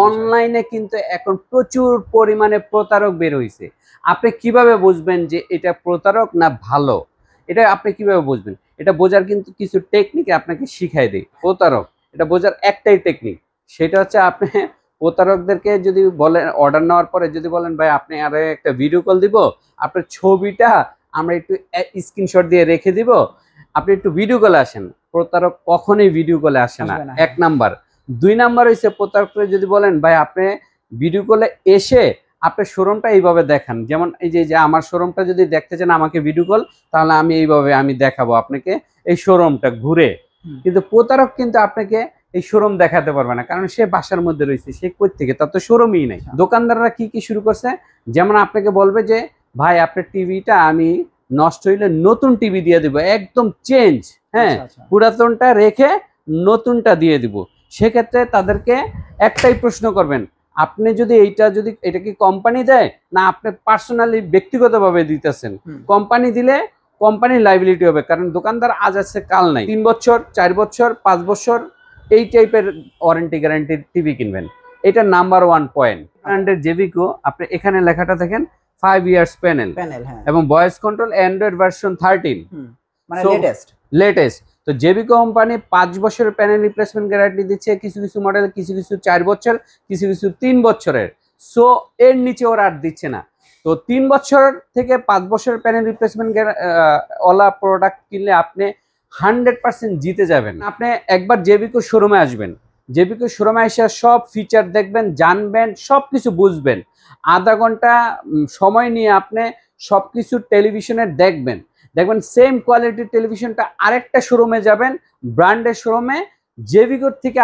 অনলাইনে কিন্তু এখন প্রচুর পরিমাণে প্রতারক বের হইছে। আপনি কিভাবে বুঝবেন যে এটা প্রতারক না ভালো? এটা আপনি কিভাবে বুঝবেন? এটা বোঝার কিন্তু কিছু টেকনিক আপনাকে শিখাই দেই। প্রতারক এটা বোঝার একটাই টেকনিক। সেটা হচ্ছে আপনি প্রতারকদেরকে যদি বলেন অর্ডার নেওয়ার পরে যদি বলেন, "ভাই আপনি আরে একটা ভিডিও কল দিব। আপনার ছবিটা আমরা একটু স্ক্রিনশট দিয়ে রেখে দিব। আপনি একটু ভিডিও কলে আসেন।" প্রতারক কখনোই ভিডিও কলে আসে না। ১ নাম্বার। ২ নাম্বার হইছে প্রতারকরা যদি বলেন, "ভাই আপনি ভিডিও কলে এসে আপনার শোরুমটা এইভাবে দেখান।" যেমন এই যে আমার শোরুমটা যদি দেখতে চান আমাকে ভিডিও কল, তাহলে আমি এইভাবে আমি দেখাবো আপনাকে এই শোরুমটা ঘুরে। কিন্তু প্রতারক কিন্তু আপনাকে এই শোরুম দেখাতে পারবে না, কারণ সে বাসার মধ্যে রয়েছে, সে কই থেকে, তার তো শোরুমই নাই। দোকানদাররা কি শুরু করছে, যেমন আপনাকে বলবে যে, "ভাই আপনার টিভিটা আমি নষ্ট হইলে নতুন টিভি দিয়ে দিব, একদম চেঞ্জ, হ্যাঁ, পুরাতনটা রেখে নতুনটা দিয়ে দিব।" সেক্ষেত্রে তাদেরকে একটাই প্রশ্ন করবেন, আপনি যদি এটা কি কোম্পানি দেয় না আপনি পার্সোনালি ব্যক্তিগতভাবে দিতেছেন? কোম্পানি দিলে কোম্পানির লাইবিলিটি হবে, কারণ দোকানদার আজ আছে কাল নাই। 3 বছর 4 বছর 5 বছর এই টাইপের ওয়ারেন্টি গ্যারান্টি টিভি কিনবেন। এটা নাম্বার 1 পয়েন্ট। ব্র্যান্ডের জেবিকো আপনি এখানে লেখাটা দেখেন 5 ইয়ার্স প্যানেল এবং ভয়েস কন্ট্রোল অ্যান্ড্রয়েড ভার্সন 13 মানে লেটেস্ট। তো জেবিকো কোম্পানি 5 বছরের প্যানেল রিপ্লেসমেন্ট গ্যারান্টি দিচ্ছে, কিছু মডেল কিছু 4 বছর, কিছু 3 বছরের। সো এর নিচে ওরা আর দিচ্ছে না। তো 3 বছর থেকে 5 বছরের প্যানেল রিপ্লেসমেন্ট ওলা প্রোডাক্ট কিনলে আপনি 100% জিতে যাবেন। আপনি একবার জেবিকো শোরুমে আসবেন, জেবিকো শোরুমে এসে সব ফিচার দেখবেন, জানবেন, সবকিছু বুঝবেন। আধা ঘন্টা সময় নিয়ে আপনি সবকিছু টেলিভিশনে দেখবেন সেম কোয়ালিটির টেলিভিশনটা আরেকটা শোরুমে যাবেন, ব্র্যান্ডের শোরুমে, জেবিকোর থেকে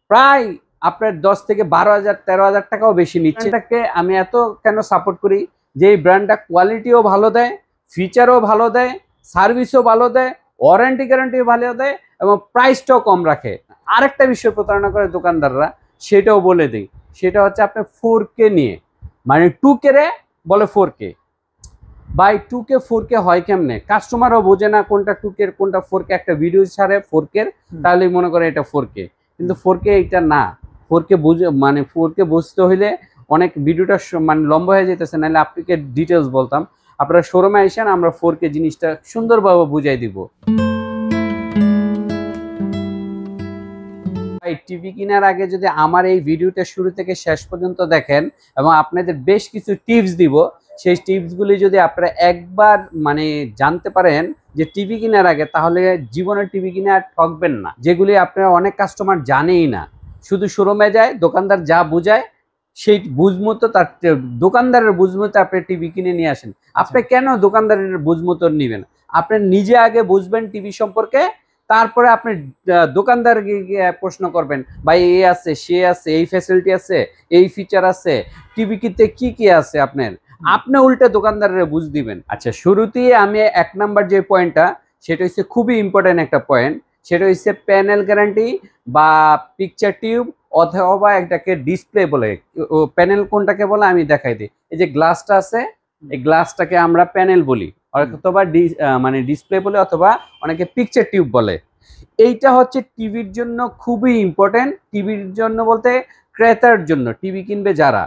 প্রায় আপনার 10 থেকে 12,000 13,000 টাকাও বেশি নিচ্ছে। এটাকে আমি এত কেন সাপোর্ট করি, যে এই ব্র্যান্ডটা কোয়ালিটিও ভালো দেয়, ফিচারও ভালো দেয়, সার্ভিসও ভালো দেয়, ওয়ারেন্টি গ্যারান্টিও ভালো দেয় এবং প্রাইসটাও কম রাখে। আরেকটা বিষয় প্রতারণা করে দোকানদাররা, সেটাও বলে দিই, সেটা হচ্ছে আপনি 4K নিয়ে, মানে 2K রে বলে 4K। বাই 2K 4K হয় কেমনে? কাস্টমারও বোঝে না কোনটা 2K কোনটা 4K। একটা ভিডিও ছাড়ে 4K, তাহলে মনে করে এটা 4K, কিন্তু 4K এটা না। 4K মানে 4K বুঝতে হইলে অনেক ভিডিওটা মানে লম্বা হয়ে যেতেছে, নাহলে আপনাকে ডিটেলস বলতাম। আপনারা শোরুমে আসেন, আমরা 4K জিনিসটা সুন্দরভাবে বুঝাই দিব। টিভি কেনার আগে যদি আমার এই ভিডিওটা শুরু থেকে শেষ পর্যন্ত দেখেন এবং আপনাদের বেশ কিছু টিপস দিব, সেই টিপসগুলি যদি আপনারা একবার মানে জানতে পারেন যে টিভি কেনার আগে, তাহলে জীবনে টিভি কিনে আর ঠকবেন না। যেগুলি আপনারা অনেক কাস্টমার জানেই না, শুধু শোরুমে যায়, দোকানদার যা বুঝায় সেই বুঝমতো, তার দোকানদারের বুঝমতো আপনি টিভি কিনে নিয়ে আসেন। আপনি কেন দোকানদারের বুঝমতো নেবেন? আপনি নিজে আগে বুঝবেন টিভি সম্পর্কে, তারপরে আপনি দোকানদারকে গিয়ে প্রশ্ন করবেন, ভাই এ আছে, সে আছে, এই ফ্যাসিলিটি আছে, এই ফিচার আছে, টিভি কিনতে কি আছে আপনার, আপনি উল্টে দোকানদারের বুঝ দিবেন। আচ্ছা, শুরুতেই আমি 1 নাম্বার যে পয়েন্টটা, সেটা হচ্ছে খুবই ইম্পর্টেন্ট একটা পয়েন্ট, সেটা হচ্ছে প্যানেল গ্যারান্টি বা পিকচার টিউব, অথবা একটাকে ডিসপ্লে বলে। প্যানেল কোনটাকে বলে আমি দেখাই দিই। এই যে গ্লাসটা আছে, এই গ্লাসটাকে আমরা প্যানেল বলি, অথবা মানে ডিসপ্লে বলে, অথবা অনেকে পিকচার টিউব বলে। এইটা হচ্ছে টিভির জন্য খুবই ইম্পর্টেন্ট। টিভির জন্য বলতে ক্রেতার জন্য, টিভি কিনবে যারা।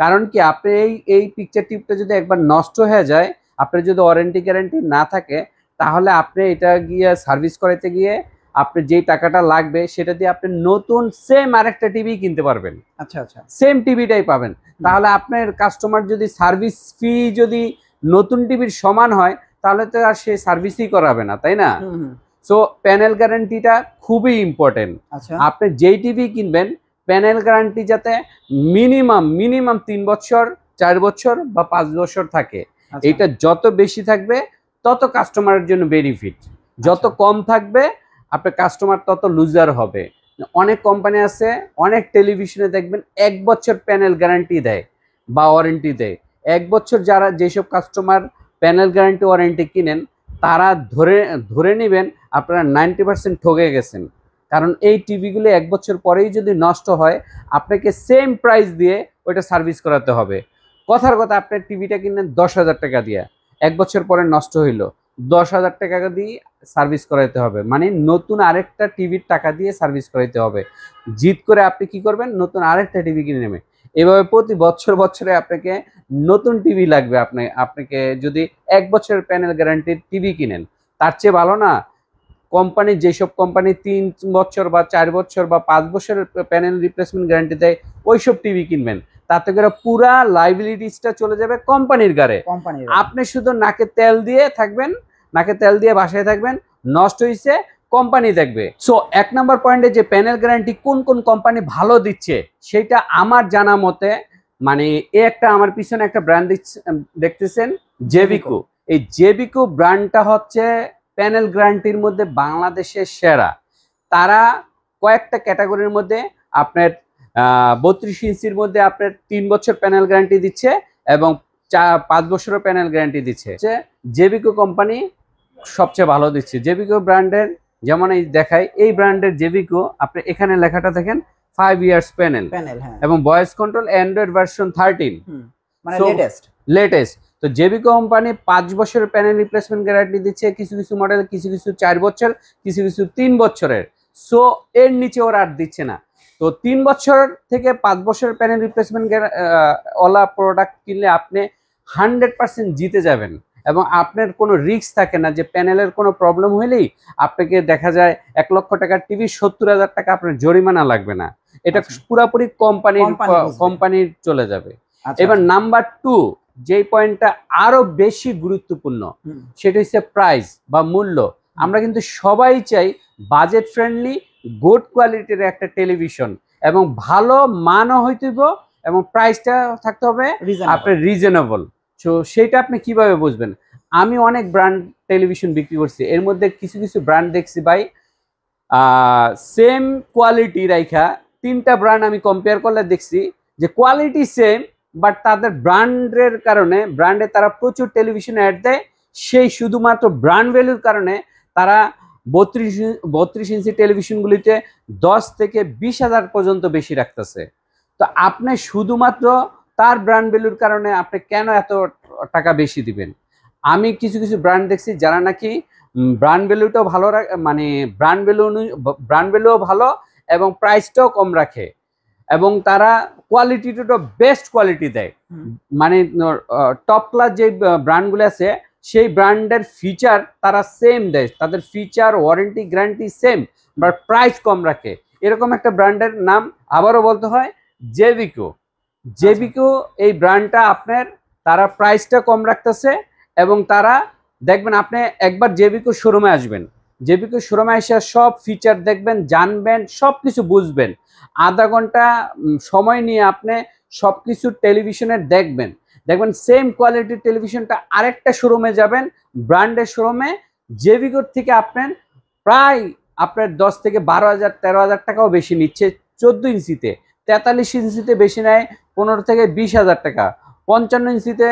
কারণ কি, আপনি এই পিকচার টিউবটা যদি একবার নষ্ট হয়ে যায়, আপনার যদি ওয়ারেন্টি গ্যারান্টি না থাকে, তাহলে আপনি এটা গিয়ে সার্ভিস করাতে গিয়ে আপনি যেই টাকাটা লাগবে সেটা দিয়ে আপনি নতুন সেম আরেকটা টিভি কিনতে পারবেন। আচ্ছা, সেম টিভিটাই পাবেন। তাহলে আপনার কাস্টমার যদি সার্ভিস ফি যদি নতুন টিভির সমান হয়, তাহলে তো আর সে সার্ভিসই করাবে না, তাই না? সো প্যানেল গ্যারান্টিটা খুবই ইম্পর্টেন্ট। আপনি যেই টিভি কিনবেন, প্যানেল গ্যারান্টি যাতে মিনিমাম 3 বছর 4 বছর বা 5 বছর থাকে। এটা যত বেশি থাকবে তত কাস্টমারের জন্য বেনিফিট, যত কম থাকবে আপনার কাস্টমার তত লুজার হবে। অনেক কোম্পানি আছে, অনেক টেলিভিশনে দেখবেন 1 বছর প্যানেল গ্যারান্টি দেয় বা ওয়ারেন্টি দেয়। 1 বছর যারা যেসব কাস্টমার প্যানেল গ্যারান্টি ওয়ারেন্টি কিনেন, তারা ধরে নেবেন আপনারা 90% ঠকে গেছেন। কারণ এই টিভিগুলো 1 বছর পরেই যদি নষ্ট হয়, আপনাকে সেম প্রাইস দিয়ে ওইটা সার্ভিস করাতে হবে। কথার কথা, আপনার টিভিটা কিনেন 10,000 টাকা দিয়ে, 1 বছর পরে নষ্ট হইলো, 10,000 টাকা দিয়ে সার্ভিস করাইতে হবে, মানে নতুন আরেকটা টিভির টাকা দিয়ে সার্ভিস করাইতে হবে। জিদ করে আপনি কি করবেন, নতুন আরেকটা টিভি কিনে নেবেন। এভাবে প্রতি বছরে আপনাকে নতুন টিভি লাগবে। আপনাকে যদি 1 বছরের প্যানেল গ্যারান্টির টিভি কিনেন, তার চেয়ে ভালো না কোম্পানি, যেসব কোম্পানি 3 বছর বা 4 বছর বা 5 বছরের প্যানেল রিপ্লেসমেন্ট গ্যারান্টি দেয় ওইসব টিভি কিনবেন। তাতে করে পুরা লাইবিলিটিসটা চলে যাবে কোম্পানির গাড়ে। আপনি শুধু নাকে তেল দিয়ে থাকবেন, নাকে তেল দিয়ে বাসায় থাকবেন, নষ্ট হয়েছে কোম্পানি দেখবে। সো 1 নম্বর পয়েন্টে যে প্যানেল গ্যারান্টি কোন কোন কোম্পানি ভালো দিচ্ছে সেটা আমার জানা মতে, মানে একটা আমার পিছনে একটা ব্র্যান্ড দেখতেছেন জেবিকো। এই জেবিকো ব্র্যান্ডটা হচ্ছে প্যানেল গ্যারান্টির মধ্যে বাংলাদেশের সেরা। তারা কয়েকটা ক্যাটাগরির মধ্যে আপনার 32 ইঞ্চির মধ্যে আপনার 3 বছর প্যানেল গ্যারান্টি দিচ্ছে এবং 5 বছরের প্যানেল গ্যারান্টি দিচ্ছে। জেবিকো কোম্পানি সবচেয়ে ভালো দিচ্ছে। জেবিকো ব্র্যান্ডের যেমন এই দেখাই, এই ব্র্যান্ডের জেবিকো আপনি এখানে লেখাটা দেখেন 5 ইয়ার্স প্যানেল এবং ভয়েস কন্ট্রোল অ্যান্ড্রয়েড ভার্সন 13, মানে লেটেস্ট। তো জেবিকো কোম্পানি 5 বছরের প্যানেল রিপ্লেসমেন্ট গ্যারান্টি দিচ্ছে, কিছু কিছু মডেল, কিছু 4 বছর, কিছু 3 বছরের। সো এর নিচে ওরা আর দিচ্ছে না। তো 3 বছর থেকে 5 বছরের প্যানেল রিপ্লেসমেন্ট ওলা প্রোডাক্ট কিনলে আপনি 100% জিতে যাবেন এবং আপনার কোনো রিস্ক থাকে না যে প্যানেলের কোনো প্রবলেম হলেই আপনাকে দেখা যায় 1 লক্ষ টাকার টিভি 70,000 টাকা আপনার জরিমানা লাগবে না। এটা পুরোপুরি কোম্পানির চলে যাবে। এবার নাম্বার 2 যেই পয়েন্টটা আরো বেশি গুরুত্বপূর্ণ সেটা হচ্ছে প্রাইস বা মূল্য। আমরা কিন্তু সবাই চাই বাজেট ফ্রেন্ডলি গুড কোয়ালিটির একটা টেলিভিশন এবং ভালো মানও হইতে হবে এবং প্রাইসটা থাকতে হবে আপনার রিজনেবল। সো সেটা আপনি কিভাবে বুঝবেন? আমি অনেক ব্র্যান্ড টেলিভিশন বিক্রি করছি, এর মধ্যে কিছু ব্র্যান্ড দেখছি ভাই সেম কোয়ালিটি রাইখা 3টা ব্র্যান্ড আমি কম্পেয়ার করলে দেখছি যে কোয়ালিটি সেম, বাট তাদের ব্র্যান্ডের কারণে ব্র্যান্ডে তারা প্রচুর টেলিভিশন অ্যাড দেয়, সেই শুধুমাত্র ব্র্যান্ড ভ্যালুর কারণে তারা 32 ইঞ্চি টেলিভিশনগুলিতে 10 থেকে 20,000 পর্যন্ত বেশি রাখতেছে। তো আপনি শুধুমাত্র তার ব্র্যান্ড ভ্যালুর কারণে আপনি কেন এত টাকা বেশি দিবেন? আমি কিছু ব্র্যান্ড দেখছি যারা নাকি ব্র্যান্ড ভ্যালুটাও ভালো মানে ব্র্যান্ড ভ্যালুও ভালো এবং প্রাইসটাও কম রাখে এবং তারা কোয়ালিটিটা বেস্ট কোয়ালিটি দেয়। মানে টপ ক্লাস যে ব্র্যান্ডগুলো আছে সেই ব্র্যান্ডের ফিচার তারা সেম দেয়, তাদের feature warranty guarantee same, but price কম রাখে। এরকম একটা ব্র্যান্ডের নাম আবারও বলতে হয় জেবিকো। জেবিকো এই ব্র্যান্ডটা আপনার তারা প্রাইসটা কম রাখতেছে এবং তারা দেখবেন আপনি একবার জেবিকো শোরুমে আসবেন, জেবিকো শোরুমে এসে সব ফিচার দেখবেন, জানবেন, সব কিছু বুঝবেন। আধা ঘন্টা সময় নিয়ে আপনি সব কিছু টেলিভিশনের দেখবেন সেম কোয়ালিটির টেলিভিশনটা আরেকটা শোরুমে যাবেন, ব্র্যান্ডের শোরুমে, জেবিকোর থেকে আপনার প্রায় আপনার 10 থেকে 12,000 13,000 টাকাও বেশি নিচ্ছে। 14 ইঞ্চিতে, 43 ইঞ্চিতে বেশি নেয় 15 থেকে 20,000 টাকা, 55 ইঞ্চিতে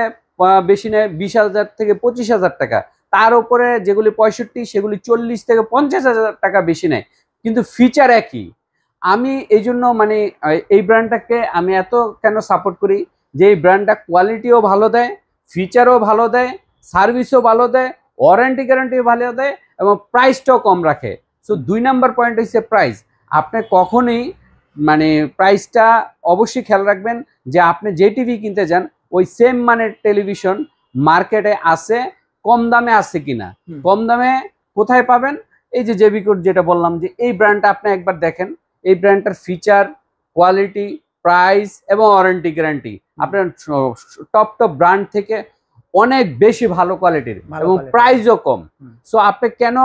বেশি নেয় 20,000 থেকে 25,000 টাকা, তার উপরে যেগুলি 65 সেগুলি 40 থেকে 50,000 টাকা বেশি নেয়, কিন্তু ফিচার একই। আমি এই জন্য মানে এই ব্র্যান্ডটাকে আমি এত কেন সাপোর্ট করি যে এই ব্র্যান্ডটা কোয়ালিটিও ভালো দেয়, ফিচারও ভালো দেয়, সার্ভিসও ভালো দেয়, ওয়ারেন্টি গ্যারান্টিও ভালো দেয় এবং প্রাইসটাও কম রাখে। সো 2 নাম্বার পয়েন্ট হচ্ছে প্রাইস। আপনি কখনোই মানে প্রাইসটা অবশ্যই খেয়াল রাখবেন যে আপনি যে টিভি কিনতে যান ওই সেম মানের টেলিভিশন মার্কেটে আছে, কম দামে আছে কিনা। কম দামে কোথায় পাবেন? এই যে জেবিকোর যেটা বললাম যে এই ব্র্যান্ডটা আপনি একবার দেখেন, এই ব্র্যান্ডটার ফিচার, কোয়ালিটি, প্রাইস এবং ওয়ারেন্টি গ্যারান্টি আপনার টপ ব্র্যান্ড থেকে অনেক বেশি ভালো কোয়ালিটির এবং প্রাইসও কম। সো আপনি কেন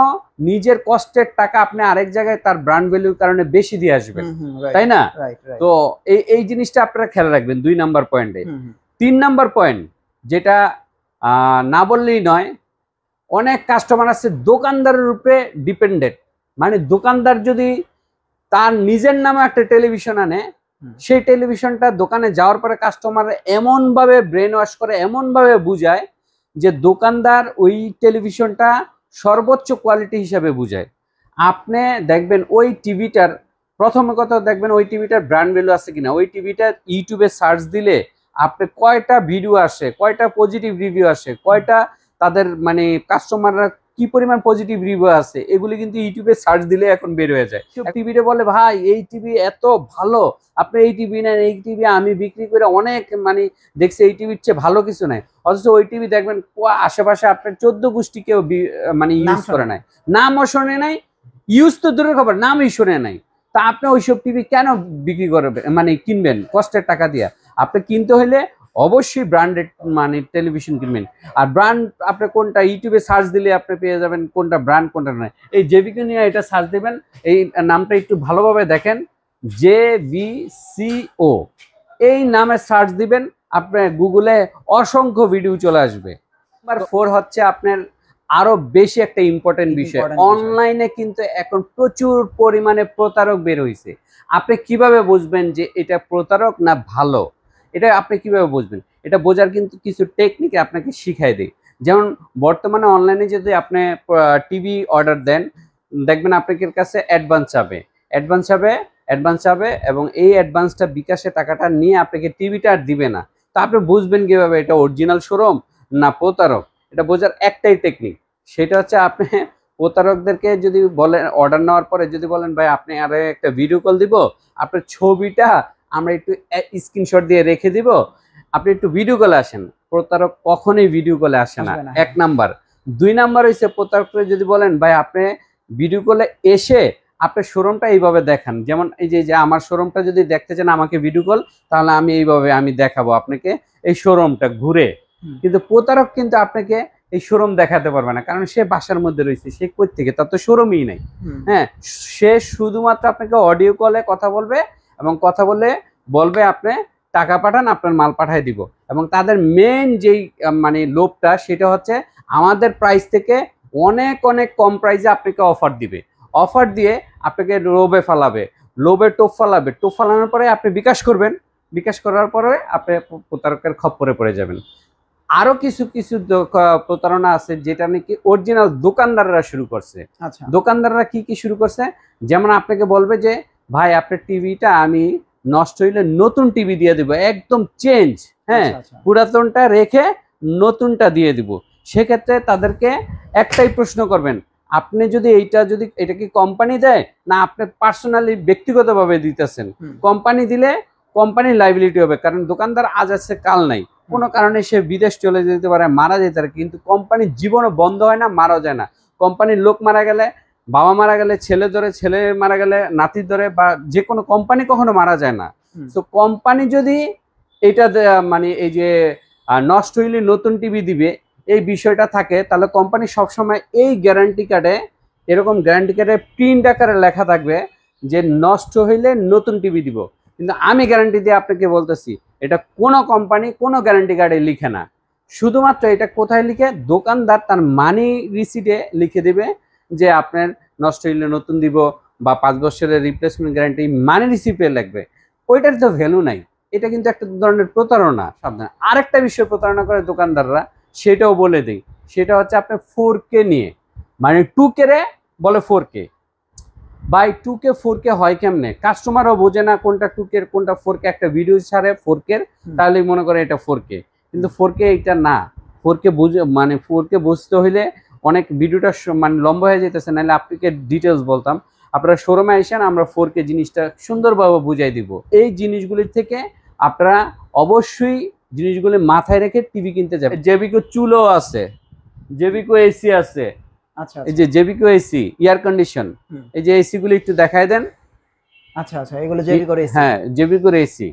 নিজের কষ্টের টাকা আপনি আরেক জায়গায় তার ব্র্যান্ড ভ্যালুর কারণে বেশি দিয়ে আসবেন, তাই না? তো এই জিনিসটা আপনারা খেয়াল রাখবেন 2 নাম্বার পয়েন্টে। 3 নাম্বার পয়েন্ট যেটা না বললেই নয়, অনেক কাস্টমার আছে দোকানদারের উপরে ডিপেন্ডেন্ট। মানে দোকানদার যদি তার নিজের নামে একটা টেলিভিশন আনে, সেই টেলিভিশনটা দোকানে যাওয়ার পরে কাস্টমার এমনভাবে ব্রেন ওয়াশ করে, এমনভাবে বুঝায় যে দোকানদার ওই টেলিভিশনটা সর্বোচ্চ কোয়ালিটি হিসাবে বুঝায়। আপনি দেখবেন ওই টিভিটার প্রথম কথা দেখবেন ওই টিভিটার ব্র্যান্ড ভ্যালু আছে কিনা। ওই টিভিটা ইউটিউবে সার্চ দিলে আপনি কয়টা ভিডিও আসে, কয়টা পজিটিভ রিভিউ আসে, কয়টা তাদের মানে কাস্টমাররা কি পরিমাণ পজিটিভ রিভিউ আছে এগুলি কিন্তু ইউটিউবে সার্চ দিলে এখন বের হয়ে যায়। টিভিতে বলে ভাই এই টিভি এত ভালো, আপনি এই টিভি নেন, এই টিভি আমি বিক্রি করে অনেক মানে দেখছি এই টিভির চেয়ে ভালো কিছু নাই। অথচ ওই টিভি দেখবেন আশেপাশে আপনার 14 গোষ্ঠী কেউ মানে ইউজ করে নাই, নামও শোনে নাই, ইউজ তো দূরের খবর নামই শোনে নাই। তা আপনি ওইসব টিভি কেন বিক্রি করবেন মানে কিনবেন কষ্টের টাকা দিয়ে? আপনি কিনতে হলে অবশ্যই ব্র্যান্ডেড মানে টেলিভিশন কিনবেন। আর ব্র্যান্ড আপনি কোনটা ইউটিউবে সার্চ দিলে আপনি পেয়ে যাবেন কোনটা ব্র্যান্ড কোনটা নয়। এই জেবিকো নিয়ে এটা সার্চ দেবেন, এই নামটা একটু ভালোভাবে দেখেন, JVCO এই নামে সার্চ দিবেন, আপনার গুগলে অসংখ্য ভিডিও চলে আসবে। নাম্বার 4 হচ্ছে আপনার আরো বেশি একটা ইম্পর্টেন্ট বিষয়, অনলাইনে কিন্তু এখন প্রচুর পরিমাণে প্রতারক বের হয়েছে। আপনি কিভাবে বুঝবেন যে এটা প্রতারক না ভালো? এটা আপনি কিভাবে বুঝবেন? এটা বোঝার কিন্তু কিছু টেকনিক আপনাকে শিখাই দেয়। যেমন বর্তমানে অনলাইনে যদি আপনি টিভি অর্ডার দেন, দেখবেন আপনার কাছে অ্যাডভান্স চাবে এবং এই অ্যাডভান্সটা বিকাশে টাকাটা নিয়ে আপনাকে টিভিটা আর দিবে না। তো আপনি বুঝবেন কিভাবে এটা অরিজিনাল শোরুম না প্রতারক? এটা বোঝার একটাই টেকনিক, সেটা হচ্ছে আপনি প্রতারকদেরকে যদি বলেন অর্ডার নেওয়ার পরে যদি বলেন ভাই আপনি আরে একটা ভিডিও কল দিব, আপনার ছবিটা আমরা একটু স্ক্রিনশট দিয়ে রেখে দিব, আপনি একটু ভিডিও কলে আসেন। প্রতারক কখনোই ভিডিও কলে আসে না, 1 নাম্বার। 2 নাম্বার হচ্ছে প্রতারককে যদি বলেন ভাই আপনি ভিডিও কলে এসে আপনার শোরুমটা এইভাবে দেখান, যেমন এই যে আমার শোরুমটা যদি দেখতে চান আমাকে ভিডিও কল, তাহলে আমি এইভাবে আমি দেখাবো আপনাকে এই শোরুমটা ঘুরে। কিন্তু প্রতারক কিন্তু আপনাকে এই শোরুম দেখাতে পারবে না, কারণ সে বাসার মধ্যে রয়েছে, সে কই থেকে, তার তো শোরুমই নাই। হ্যাঁ, সে শুধুমাত্র আপনাকে অডিও কলে কথা বলবে এবং কথা বলবে আপনি টাকা পাঠান, আপনার মাল পাঠিয়ে দিব। এবং তাদের মেন যেই মানে লোভটা সেটা হচ্ছে আমাদের প্রাইস থেকে অনেক অনেক কম প্রাইসে আপনাকে অফার দিবে, অফার দিয়ে আপনাকে লোভে ফালাবে, লোভে টোপ ফালানোর পরে আপনি বিকাশ করবেন, বিকাশ করার পরে আপনি প্রতারকের খপ্পরে পড়ে যাবেন। আরো কিছু কিছু প্রতারণা আছে যেটা নাকি অরিজিনাল দোকানদাররা শুরু করছে। আচ্ছা, দোকানদাররা কি কি শুরু করছে, যেমন আপনাকে বলবে যে ভাই আপনার টিভিটা আমি নষ্ট হইলে নতুন টিভি দিয়ে দিব, একদম চেঞ্জ, হ্যাঁ, পুরাতনটা রেখে নতুনটা দিয়ে দিব। সেক্ষেত্রে তাদেরকে একটাই প্রশ্ন করবেন, আপনি যদি এটা কি কোম্পানি দেয় না আপনি পার্সোনালি ব্যক্তিগতভাবে দিতেছেন? কোম্পানি দিলে কোম্পানির লাইবিলিটি হবে, কারণ দোকানদার আজ আছে কাল নাই, কোনো কারণে সে বিদেশ চলে যেতে পারে, মারা যেতে পারে, কিন্তু কোম্পানির জীবনও বন্ধ হয় না, মারা যায় না। কোম্পানির লোক মারা গেলে, বাবা মারা গেলে ছেলে ধরে, ছেলে মারা গেলে নাতি ধরে, বা যে কোনো কোম্পানি কখনো মারা যায় না। তো কোম্পানি যদি এটা মানে এই যে নষ্ট হইলে নতুন টিভি দিবে এই বিষয়টা থাকে, তাহলে কোম্পানি সবসময় এই গ্যারান্টি কার্ডে, এরকম গ্যারান্টি কার্ডে প্রিন্ট আকারে লেখা থাকবে যে নষ্ট হইলে নতুন টিভি দিব। কিন্তু আমি গ্যারান্টি দিয়ে আপনাকে বলতেছি এটা কোনো কোম্পানি কোনো গ্যারান্টি কার্ডে লিখে না। শুধুমাত্র এটা কোথায় লিখে? দোকানদার তার মানি রিসিটে লিখে দেবে যে আপনার নষ্ট হইলে নতুন দিব বা 5 বছরের রিপ্লেসমেন্ট গ্যারান্টি মানি রিসিপ্টে লাগবে। ওইটার তো ভ্যালু নাই। এটা কিন্তু একটা ধরনের প্রতারণা। সাবধান। আরেকটা বিষয় প্রতারণা করে দোকানদাররা, সেটাও বলে দিই, সেটা হচ্ছে আপনার 4K নিয়ে, মানে 2K রে বলে 4K। বাই 2K 4K হয় কেমনে? কাস্টমারও বোঝে না কোনটা 2K কোনটা 4K। একটা ভিডিও ছাড়ে 4K, তাহলে মনে করে এটা 4K, কিন্তু 4K এটা না। 4K বুঝে মানে 4K বুঝতে হইলে অনেক ভিডিওটা মানে লম্বা হয়ে যেতেছে, নাহলে আপনাকে ডিটেলস বলতাম। আপনারা শোরুমে আসেন, আমরা 4K জিনিসটা সুন্দরভাবে বুঝাই দিব। এই জিনিসগুলির থেকে আপনারা অবশ্যই জিনিসগুলি মাথায় রেখে টিভি কিনতে যাবেন। জেবিকো চুলো আছে, জেবিকো এসি আছে। আচ্ছা, এই যে জেবিকো এসি এয়ার কন্ডিশন, এই যে এসি গুলি একটু দেখায় দেন। আচ্ছা আচ্ছা, এগুলো জেবিকোর এসি। হ্যাঁ, জেবিকোর এসি।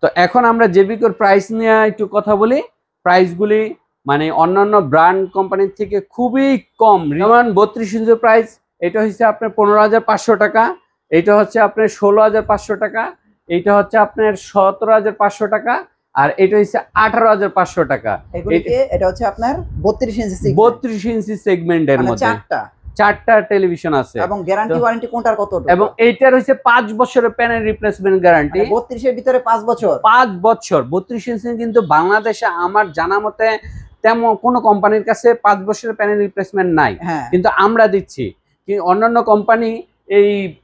তো এখন আমরা জেবিকোর প্রাইস নিয়ে একটু কথা বলি। প্রাইসগুলি মানে অন্যান্য ব্র্যান্ড কোম্পানির থেকে খুবই কম। যেমন 32 ইঞ্চি প্রাইস, এটা হচ্ছে আপনার 15,500 টাকা, এটা হচ্ছে আপনার 16,500 টাকা, এইটা হচ্ছে আপনার 17,500 টাকা, আর এটা হচ্ছে 18,500 টাকা। এটা হচ্ছে আপনার 32 ইঞ্চি সেগমেন্টের মধ্যে চারটা টেলিভিশন আছে। এবং গ্যারান্টি ওয়ারেন্টি কোনটার কত? এবং এইটার হচ্ছে 5 বছরের প্যানেল রিপ্লেসমেন্ট গ্যারান্টি। 32 এর ভিতরে 5 বছর। 5 বছর 32 ইঞ্চি কিন্তু বাংলাদেশে আমার জানা মতে তেমন কোনো কোম্পানির কাছে 5 বছরের প্যানেল রিপ্লেসমেন্ট নাই, কিন্তু আমরা দিচ্ছি। কি অন্যান্য কোম্পানি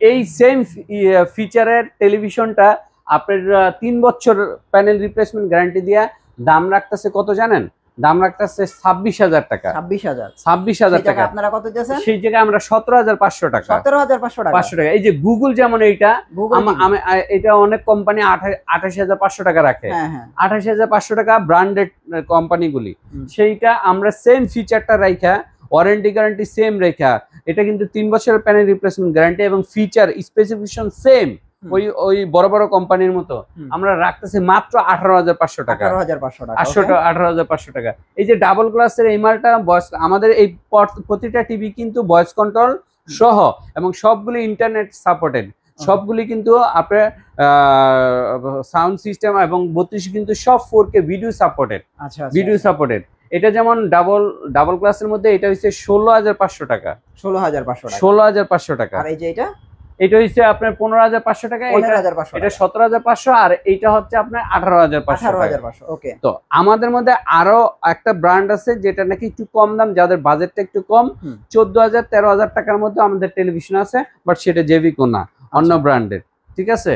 এই সেম ফিচারের টেলিভিশনটা আপনার 3 বছর প্যানেল রিপ্লেসমেন্ট গ্যারান্টি দিয়া দাম রাখতেছে কত জানেন? দাম রাখতেছে ২৬,০০০ টাকা। ২৬,০০০ টাকা আপনারা কত দিয়েছেন? সেই জায়গায় আমরা ১৭,৫০০ টাকা। ১৭,৫০০ টাকা। ৫০০ টাকা। এই যে গুগল যেমন এইটা আমি এটা অনেক কোম্পানি ২৮,৫০০ টাকা রাখে। ২৮,৫০০ টাকা ব্র্যান্ডেড কোম্পানিগুলি, সেইটা আমরা সেম ফিচারটা রাখা, ওয়ারেন্টি গ্যারান্টি সেম রেখা, এটা কিন্তু ৩ বছরের প্যানেল রিপ্লেসমেন্ট গ্যারান্টি এবং ফিচার স্পেসিফিকেশন সেম ওই বড় বড় কোম্পানির মতো আমরা রাখতেছি মাত্র ১৮,৫০০ টাকা। ১৮,৫০০ টাকা। এই যে ডাবল গ্লাসের এই মালটা আমাদের এই প্রতিটা টিভি কিন্তু ভয়েস কন্ট্রোল সহ এবং সবগুলি ইন্টারনেট সাপোর্টেড, সবগুলি কিন্তু আপনার সাউন্ড সিস্টেম এবং ৩২ কিন্তু সব 4K video supported. Video supported. এটা যেমন ডাবল গ্লাসের মধ্যে এটা হচ্ছে ১৬,৫০০ টাকা। ১৬,৫০০ টাকা। আর এই যে এটা হচ্ছে আপনার ১৫,৫০০ টাকা, এটা ১৭,৫০০, আর এইটা হচ্ছে আপনার ১৮,৫০০। ওকে। তো আমাদের মধ্যে আরো একটা ব্র্যান্ড আছে যেটা নাকি একটু কম দাম, যাদের বাজেটটা একটু কম, ১৪,০০০ ১৩,০০০ টাকার মধ্যে আমাদের টেলিভিশন আছে, বাট সেটা জেভিকো না, অন্য ব্র্যান্ডের। ঠিক আছে।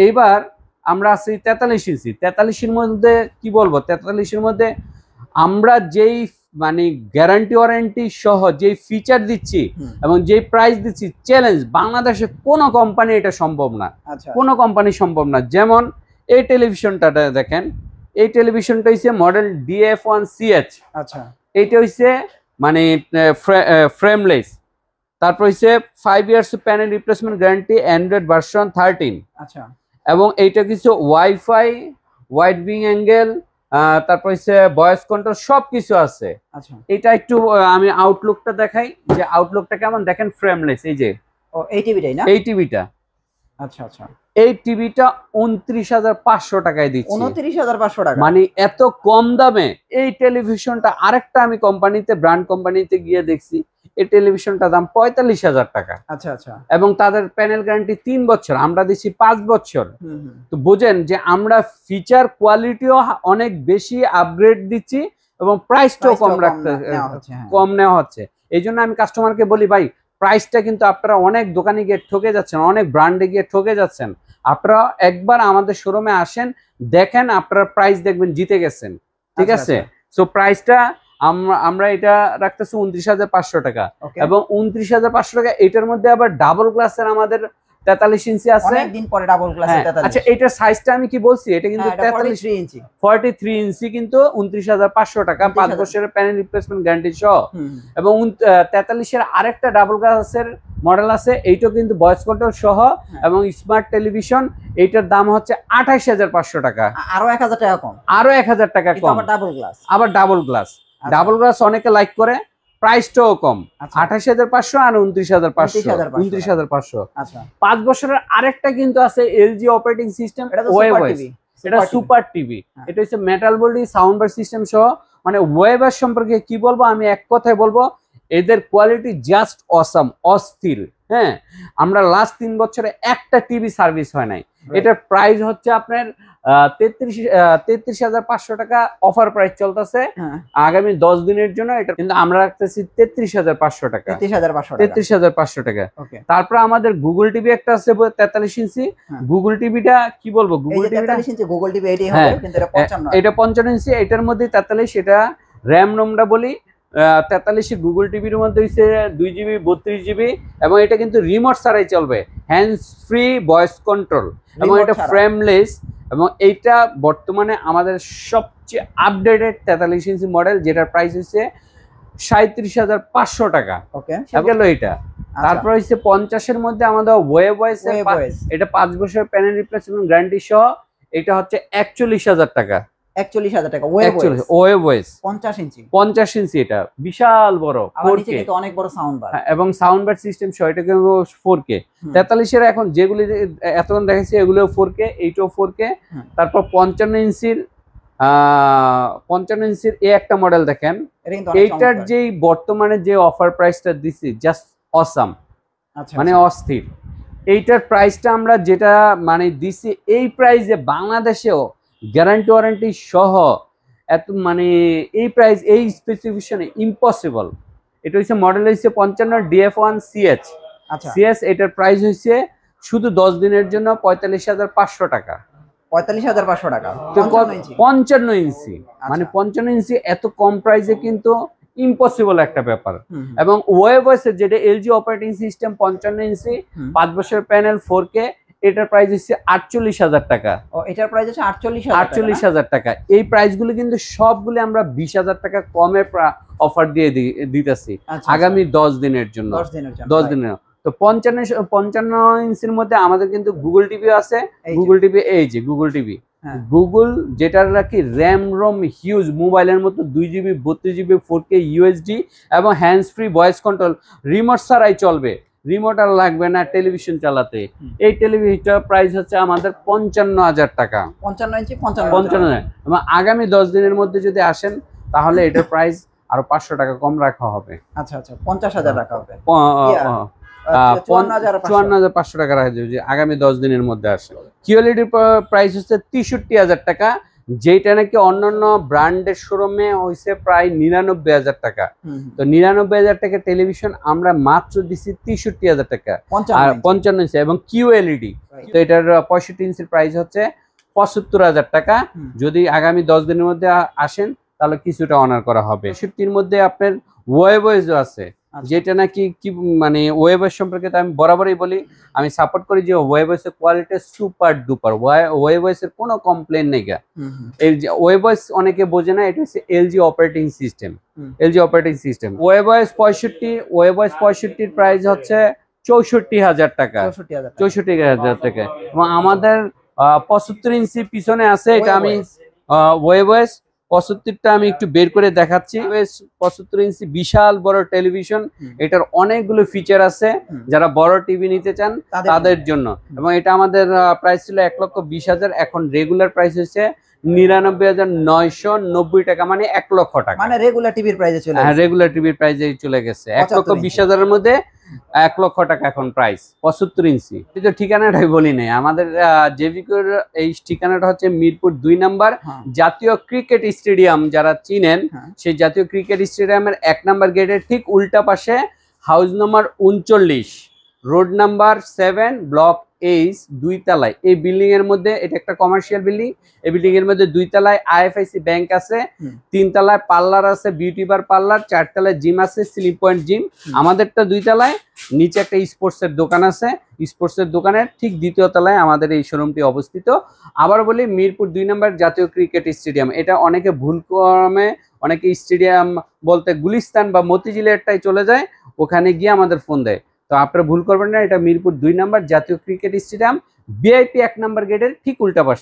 এইবার আমরা আছি ৪৩ ইঞ্চি। ৪৩-এর মধ্যে কি বলবো, ৪৩-এর মধ্যে আমরা যেই মানে গ্যারান্টি ওয়ারেন্টি সহ যেই ফিচার দিচ্ছি এবং যেই প্রাইস দিচ্ছি, চ্যালেঞ্জ বাংলাদেশে কোনো কোম্পানি এটা সম্ভব না, কোনো কোম্পানি সম্ভব না। যেমন এই টেলিভিশনটা দেখেন, এই টেলিভিশনটা হচ্ছে মডেল DF1CH। আচ্ছা। এইটা হচ্ছে মানে ফ্রেমলেস, তারপর হচ্ছে 5 years panel replacement guarantee, Android version 13। আচ্ছা। এবং এইটা কিছু ওয়াইফাই, ওয়াইড ভিং অ্যাঙ্গেল, তারপর হচ্ছে ভয়েস কন্ট্রোল সবকিছু আছে। আচ্ছা। এটা একটু আমি আউটলুকটা দেখাই যে আউটলুকটা কেমন, দেখেন ফ্রেমলেস। এই যে এই টিভিটাই না? এই টিভিটা। আচ্ছা আচ্ছা। এই টিভিটা ২৯,৫০০ টাকায় দিচ্ছি। ২৯,৫০০ টাকা, মানে এত কম দামে এই টেলিভিশনটা। আরেকটা আমি কোম্পানিতে, ব্র্যান্ড কোম্পানিতে গিয়ে দেখছি এই টেলিভিশনটার দাম ৪৫,০০০ টাকা। আচ্ছা আচ্ছা। এবং তাদের প্যানেল গ্যারান্টি ৩ বছর, আমরা দিচ্ছি 5 বছর। তো বুঝেন যে আমরা ফিচার কোয়ালিটিও অনেক বেশি আপগ্রেড দিচ্ছি এবং প্রাইসটাও কম নেওয়া হচ্ছে। এই জন্য আমি কাস্টমারকে বলি, ভাই প্রাইসটা কিন্তু আপনারা অনেক দোকানে গিয়ে ঠকে যাচ্ছেন, অনেক ব্র্যান্ডে গিয়ে ঠকে যাচ্ছেন। আপনারা একবার আমাদের শোরুমে আসেন, দেখেন, আপনারা প্রাইস দেখবেন জিতে গেছেন। ঠিক আছে। সো প্রাইসটা আমরা এটা রাখতেছি ২৯,৫০০ টাকা। এবং ২৯,৫০০ টাকা এটার মধ্যে আবার ডাবল গ্লাসের আমাদের ৪৩ ইঞ্চি আছে। অনেকদিন পরে ডাবল গ্লাসের ৪৩। আচ্ছা, এটার সাইজটা আমি কি বলছি, এটা কিন্তু 43 ইঞ্চি। 43 ইঞ্চি কিন্তু ২৯,৫০০ টাকা, 5 বছরের প্যানেল রিপ্লেসমেন্ট গ্যারান্টি সহ। এবং ৪৩-এর আরেকটা ডাবল গ্লাসের মডেল আছে, এইটাও কিন্তু ভয়েস কন্ট্রোল সহ এবং স্মার্ট টেলিভিশন। এইটার দাম হচ্ছে ২৮,৫০০ টাকা। আরো ১০০০ টাকা কম। আরো ১০০০ টাকা কম। Double glass. আবার ডাবল গ্লাস। ডাবল গ্লাস অনেকে লাইক করে, প্রাইসটাও কম। ২৮,৫০০ আর ২৯,৫০০। 5 বছরের আরেকটা কিন্তু আছে এলজি অপারেটিং সিস্টেম, এটা সুপার টিভি। এটা হচ্ছে metal body, sound bar system সহ। মানে ওয়েবার সম্পর্কে কি বলবো, আমি এক কথায় বলবো, এদের কোয়ালিটি জাস্ট অসাম, অস্থির। হ্যাঁ, আমরা লাস্ট 3 বছরে একটা টিভি সার্ভিস হয় নাই। এটার প্রাইস হচ্ছে আপনার ৩৩,৫০০ টাকা, অফার প্রাইস চলতেছে আগামী 10 দিনের জন্য। এটা কিন্তু আমরা রাখতেছি ৩৩,৫০০ টাকা। ৩৩,৫০০ টাকা। তারপর আমাদের গুগল টিভি একটা আছে ৪৩ ইঞ্চি। গুগল টিভিটা কি বলবো, গুগল টিভি এটা 55 ইঞ্চি। এটার মধ্যে ৪৩, এটা র্যাম রোমটা বলি ৪৩ গুগল টিভির মধ্যে হচ্ছে 2 GB 32 GB এবং এটা কিন্তু রিমোট ছাড়াই চলবে, হ্যান্ডস ফ্রি ভয়েস কন্ট্রোল এবং এটা ফ্রেমলেস। এবং এইটা বর্তমানে আমাদের সবচেয়ে আপডেটেড ৪৩ ইঞ্চি মডেল, যেটার প্রাইস হচ্ছে ৩৭,৫০০ টাকা। গেল এটা। তারপর হচ্ছে 50-এর মধ্যে আমাদের ওয়েব ভয়েস, এটা 5 বছরের প্যানেল রিপ্লেসমেন্ট গ্যারান্টি সহ। এটা হচ্ছে ৪১,০০০ টাকা। ৪১,০০০ টাকা ওয়েব ভয়েস 50 ইঞ্চি। এটা বিশাল বড়, 4K, অনেক বড় সাউন্ড বার এবং সাউন্ড বার সিস্টেম সহ। এটা কিন্তু 4K। ৪৩-এর এখন যেগুলি এতক্ষণ দেখেছি এগুলো 4K, এইটাও 4K। তারপর 55 ইঞ্চির এই একটা মডেল দেখেন, এইটার যেই বর্তমানে যে অফার প্রাইসটা দিছি, জাস্ট অসাম, মানে অস্থির। এইটার প্রাইসটা আমরা যেটা মানে দিছি, এই প্রাইসে বাংলাদেশেও গ্যারান্টি ওয়ারেন্টি সহ এত, মানে এই প্রাইস, এই স্পেসিফিকেশনে ইম্পসিবল। এটা হচ্ছে মডেল হচ্ছে 55 DF1CH। এটার প্রাইস হচ্ছে শুধু 10 দিনের জন্য ৪৫,৫০০ টাকা। 45,500 টাকা, তো 55 ইঞ্চি। 55 ইঞ্চি, মানে আচ্ছা। 55 ইঞ্চি এত কম প্রাইসে কিন্তু ইম্পসিবল একটা ব্যাপার। হুম, হুম, এবং ওয়েবএস এর যেটা এলজি অপারেটিং সিস্টেম 55 ইঞ্চি হুম। 5 বছরের প্যানেল 4K, এটার প্রাইস হচ্ছে 48,000 টাকা। ও, এটার প্রাইস হচ্ছে 48,000 টাকা। 48,000 টাকা। এই প্রাইসগুলো কিন্তু সবগুলো আমরা 20,000 টাকা কমে অফার দিয়ে দিতেছি আচ্ছা, আগামী 10 দিনের জন্য। 10 দিনের জন্য। 10 দিনের। তো 55 ইঞ্চির মধ্যে আমাদের কিন্তু গুগল টিভি আছে। এই যে। গুগল টিভি, এই যে গুগল টিভি, হ্যাঁ। গুগল যেটার নাকি র্যাম রোম হিউজ, মোবাইলের মতো 2GB 32GB 4K ইউএসডি এবং hands free voice control, remote ছাড়াই চলবে, রিমোট আর লাগবে না টেলিভিশন চালাতে। এই টেলিভিশনটার প্রাইস হচ্ছে আমাদের 55,000 টাকা। 55 ইঞ্চি 55। 55,000। এবং আগামী 10 দিনের মধ্যে যদি আসেন তাহলে এটার প্রাইস আরো 500 টাকা কম রাখা হবে। আচ্ছা আচ্ছা, 50,000 টাকা হবে। 54,500 টাকা রাখা যাবে আগামী 10 দিনের মধ্যে আসে। কিওএলইডির প্রাইস হচ্ছে 63,000 টাকা, যেটা নাকি অন্যান্য ব্র্যান্ডের শোরুমে হইছে প্রায় 99,000 টাকা। তো 99,000 টাকা টেলিভিশন আমরা মাত্র দিছি 63,000 টাকা আর 55 ইঞ্চি এবং কিওএলইডি। তো এটার 65 ইঞ্চির প্রাইস হচ্ছে 75,000 টাকা। যদি আগামী 10 দিনের মধ্যে আসেন তাহলে কিছুটা অনার করা হবে। 65 মধ্যে আপনার ওয়েবএস আছে, যেটা নাকি কি মানে ওয়েবএস সম্পর্কে তো আমি বরাবরই বলি, আমি সাপোর্ট করি যে ওয়েবএস এর কোয়ালিটি সুপার ডুপার, ওয়েবএস এর কোনো কমপ্লেন নেই গা। এই যে ওয়েবএস অনেকে বোঝে না, এটা হচ্ছে LG operating system. LG operating system webOS 65, webOS 65 এর প্রাইস হচ্ছে 64,000 টাকা। 64,000 টাকা। এবং আমাদের 75 ইঞ্চি পিছনে আছে, এটা আমি ওয়েবএস 75টা আমি একটু বের করে দেখাচ্ছি। 75 ইঞ্চি বিশাল বড় টেলিভিশন, এটার অনেকগুলো ফিচার আছে যারা বড় টিভি নিতে চান তাদের জন্য। এবং এটা আমাদের প্রাইস ছিল 1,20,000, এখন রেগুলার প্রাইস হচ্ছে 99,990 টাকা, মানে 1 লক্ষ টাকা। মানে রেগুলার টিভির প্রাইসে চলে গেছে। হ্যাঁ, রেগুলার টিভির প্রাইসে চলে গেছে 1,20,000 এর মধ্যে 1 লক্ষ টাকা এখন প্রাইস 75 ইঞ্চি। কিন্তু ঠিকানাটাই বলি নাই, আমাদের জেভিকোর এই ঠিকানাটা হচ্ছে মিরপুর 2 নাম্বার জাতীয় ক্রিকেট স্টেডিয়াম। যারা চিনেন সেই জাতীয় ক্রিকেট স্টেডিয়ামের 1 নাম্বার গেটের ঠিক উল্টা পাশে, house number 39, road number 7, block H, 2 তলায়। এই বিল্ডিং এর মধ্যে, এটা একটা কমার্শিয়াল বিল্ডিং, এই বিল্ডিং এর মধ্যে 2 তলায় আইএফআইসি ব্যাংক আছে, 3 তলায় পার্লার আছে, বিউটি বার পার্লার, 4 তলায় জিম আছে, স্লিপ পয়েন্ট জিম। আমাদেরটা 2 তলায়, নিচে একটা স্পোর্টসের দোকান আছে, স্পোর্টসের দোকানের ঠিক 2য় তলায় আমাদের এই শোরুমটি অবস্থিত। আবার বলি, মিরপুর 2 নম্বর জাতীয় ক্রিকেট স্টেডিয়াম। এটা অনেকে ভুল ক্রমে অনেকে স্টেডিয়াম বলতে গুলিস্তান বা মতিঝিলেরটাই চলে যায়, ওখানে গিয়ে আমাদের ফোন দেয়। তো আপনারা ভুল করবেন না, এটা মিরপুর 2 নম্বর জাতীয় ক্রিকেট স্টেডিয়াম, ভিআইপি 1 নম্বর গেটের ঠিক উল্টা পাশে।